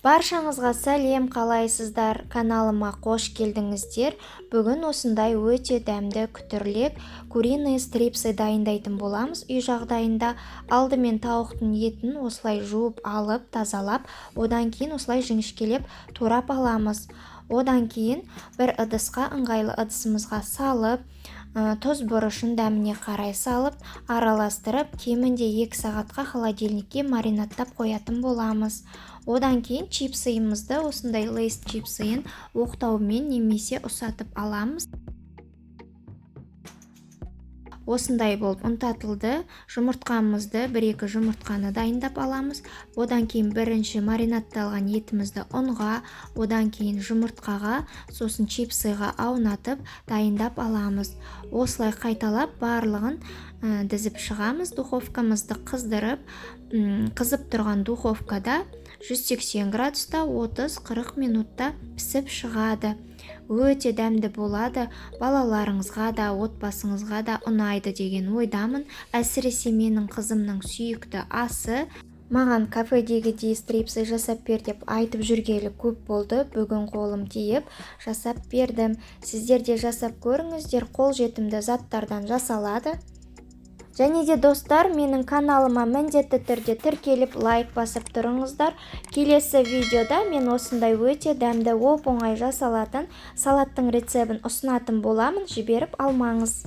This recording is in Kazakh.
Баршаңызға сәлем, қалайсыздар? Каналыма қош келдіңіздер. Бүгін осындай өте дәмді күтірлік куриный стрипсы дайындайтын боламыз. Үй жағдайында алдымен тауықтың етін осылай жуып алып, тазалап, одан кейін осылай жіңішкелеп турап аламыз. Одан кейін бір ыдысқа, ыңғайлы ыдысымызға салып, тұз бұрышын дәміне қарай салып, араластырып, кемінде 2 сағатқа холодильникке маринадтап қоятын боламыз. Одан кейін чипсыйымызды, осындай лейс чипсыйын оқтаумен немесе ұсатып аламыз. Осындай болып ұнтатылды. Жұмыртқамызды, 1-2 жұмыртқаны дайындап аламыз. Одан кейін бірінші маринадталған етімізді ұнға, одан кейін жұмыртқаға, сосын чипсыйға аунатып дайындап аламыз. Осылай қайталап барлығын дізіп шығамыз. Духовкамызды қыздырып, қызып тұрған духовкада 180 градуста 30-40 минутта пісіп шығады. Өте дәмді болады, балаларыңызға да, отбасыңызға да ұнайды деген ойдамын. Әсіресе менің қызымның сүйікті асы. Маған кафедегідей стрипсы жасап бер деп айтып жүргелі көп болды. Бүгін қолым тиіп жасап бердім. Сіздер де жасап көріңіздер, қолжетімді заттардан жасалады. Және де достар, менің каналыма міндетті түрде тіркеліп лайк басып тұрыңыздар. Келесі видеода мен осындай өте дәмді оп-оңай жасалатын салаттың рецебін ұсынатын боламын, жіберіп алмаңыз.